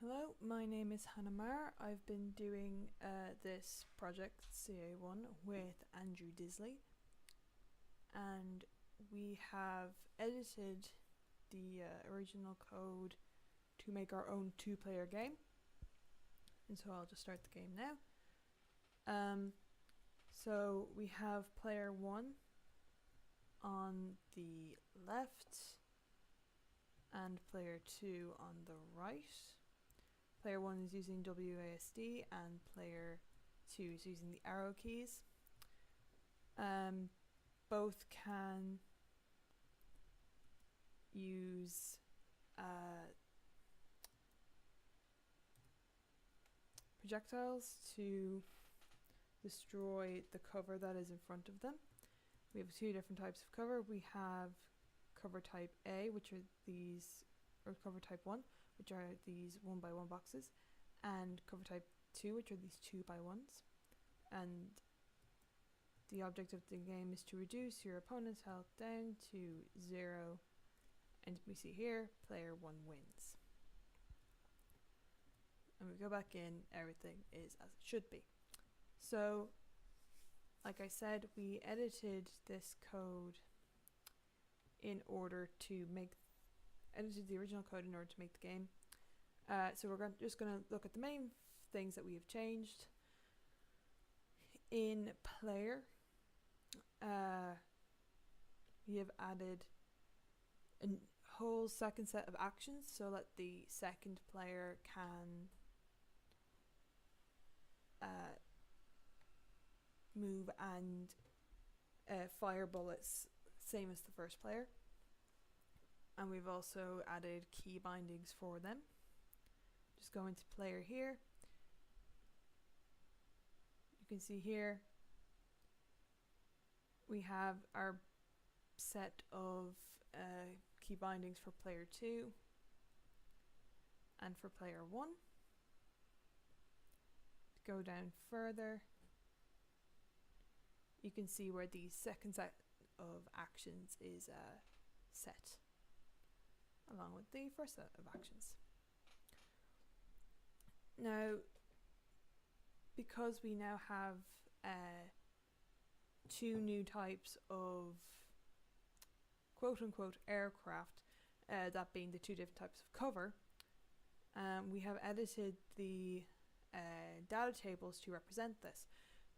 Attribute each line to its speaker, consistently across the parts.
Speaker 1: Hello, my name is Hannah Marr. I've been doing this project CA1 with Andrew Disley, and we have edited the original code to make our own two-player game. And so I'll just start the game now. So we have player 1 on the left and player 2 on the right. Player 1 is using WASD and player 2 is using the arrow keys. Both can use projectiles to destroy the cover that is in front of them. We have two different types of cover. We have cover type A, which are these, or cover type 1, which are these 1x1 boxes, and cover type 2, which are these 2x1s. And the object of the game is to reduce your opponent's health down to 0, and we see here, player 1 wins. And we go back in, everything is as it should be. So, like I said, we edited this code in order to edited the original code in order to make the game. So we're just going to look at the main things that we have changed. In player, we have added a whole second set of actions so that the second player can move and fire bullets, same as the first player. And we've also added key bindings for them. Just go into player here. You can see here we have our set of key bindings for player 2 and for player 1. Go down further, you can see where the second set of actions is set, along with the first set of actions. Now, because we now have two new types of quote-unquote aircraft, that being the two different types of cover, we have edited the data tables to represent this.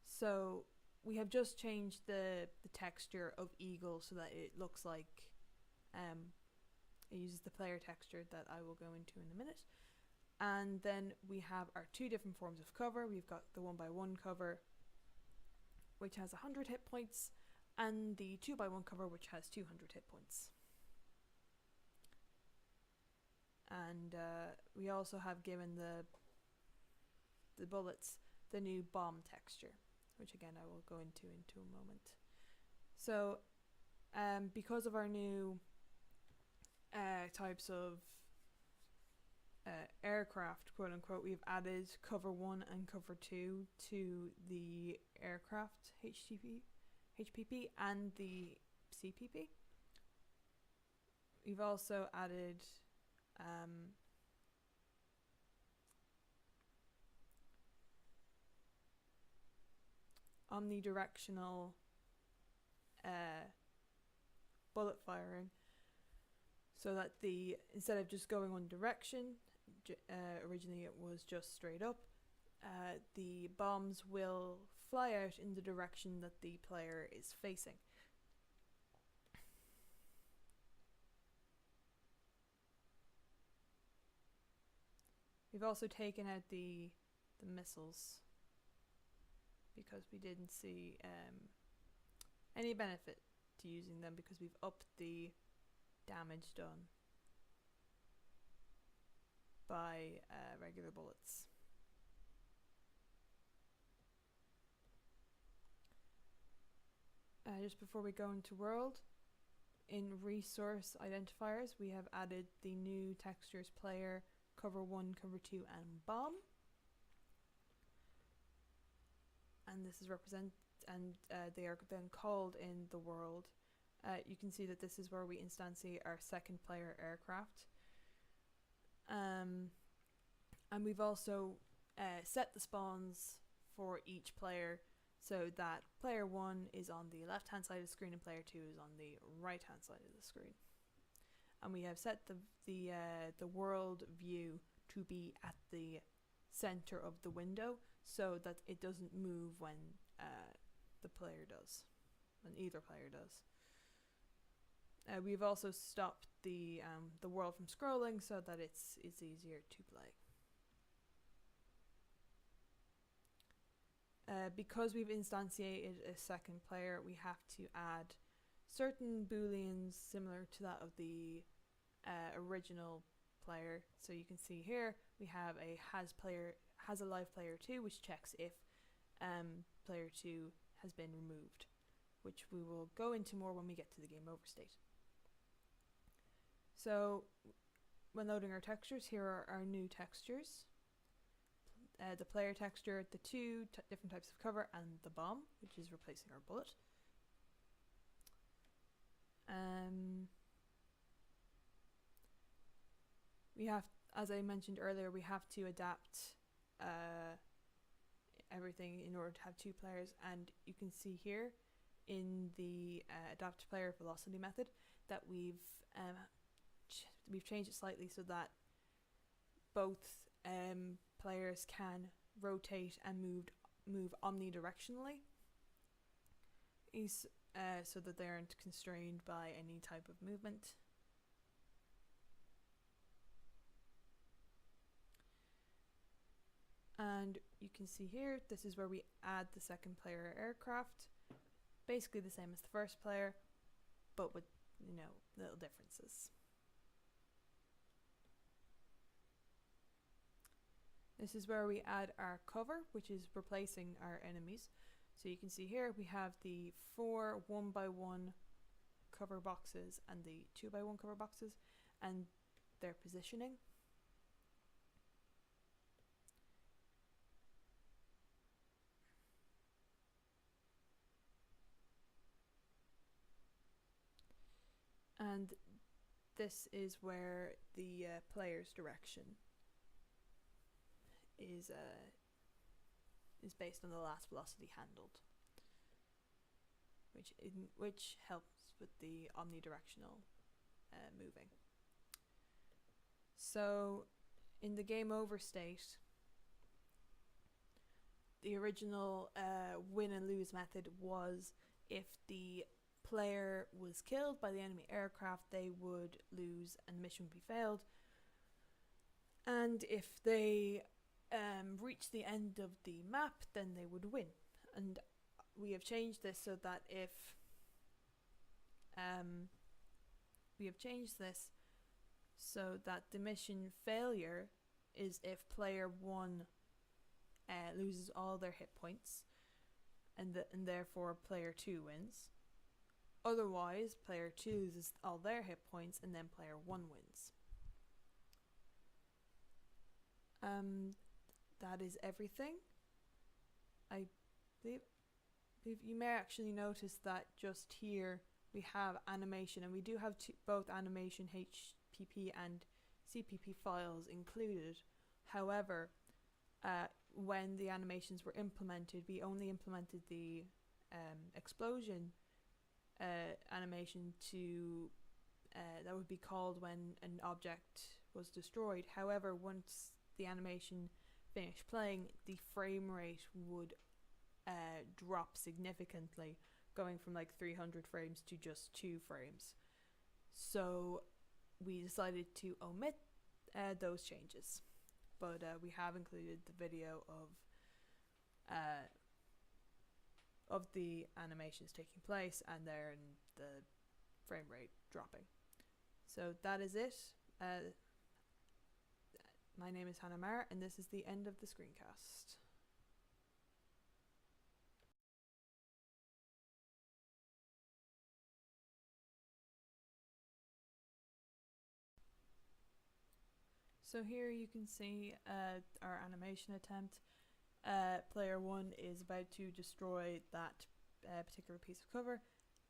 Speaker 1: So we have just changed the texture of Eagle so that it looks like it uses the player texture that I will go into in a minute. And then we have our two different forms of cover. We've got the 1x1 cover, which has 100 hit points, and the 2x1 cover, which has 200 hit points. And we also have given the bullets the new bomb texture, which again I will go into a moment. So because of our new types of aircraft, quote unquote, we've added cover 1 and cover 2 to the aircraft HPP and the CPP. We've also added omnidirectional bullet firing, so that instead of just going one direction, originally it was just straight up, the bombs will fly out in the direction that the player is facing. We've also taken out the missiles because we didn't see any benefit to using them, because we've upped the damage done by regular bullets. Just before we go into world, in resource identifiers we have added the new textures player, cover 1, cover 2 and bomb. And this is they are then called in the world. You can see that this is where we instantiate our second player aircraft. And we've also set the spawns for each player so that player 1 is on the left hand side of the screen and player 2 is on the right hand side of the screen. And we have set the world view to be at the center of the window so that it doesn't move when the player does, when either player does. We've also stopped the world from scrolling so that it's easier to play. Because we've instantiated a second player, we have to add certain booleans similar to that of the original player. So you can see here we have a has a live player 2, which checks if player 2 has been removed, which we will go into more when we get to the game over state. So when loading our textures, here are our new textures. The player texture, the two different types of cover, and the bomb, which is replacing our bullet. We have, as I mentioned earlier, we have to adapt everything in order to have two players, and you can see here in the adapt player velocity method that we've changed it slightly so that both players can rotate and move omnidirectionally, so that they aren't constrained by any type of movement. And you can see here, this is where we add the second player aircraft, basically the same as the first player, but with, you know, little differences. This is where we add our cover, which is replacing our enemies. So you can see here we have the 4 1x1 cover boxes and the 2x1 cover boxes and their positioning. And this is where the player's direction is based on the last velocity handled, which helps with the omnidirectional moving. So in the game over state, the original win and lose method was if the player was killed by the enemy aircraft, they would lose and the mission would be failed. And if they reach the end of the map, then they would win. And we have changed this so that if the mission failure is if player 1 loses all their hit points, and therefore player 2 wins. Otherwise, player 2 loses all their hit points, and then player 1 wins. That is everything. I believe you may actually notice that just here we have animation, and we do have both animation HPP and CPP files included. However, when the animations were implemented, we only implemented the explosion animation to that would be called when an object was destroyed. However, once the animation finished playing, the frame rate would drop significantly, going from like 300 frames to just 2 frames. So we decided to omit those changes, but we have included the video of the animations taking place and then the frame rate dropping. So that is it. My name is Hannah Mara, and this is the end of the screencast. So here you can see our animation attempt. Player 1 is about to destroy that particular piece of cover,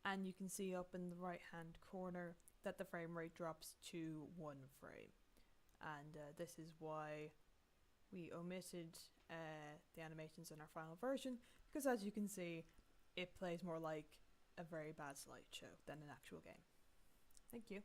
Speaker 1: and you can see up in the right hand corner that the frame rate drops to 1 frame. And this is why we omitted the animations in our final version because, as you can see, it plays more like a very bad slideshow than an actual game. Thank you.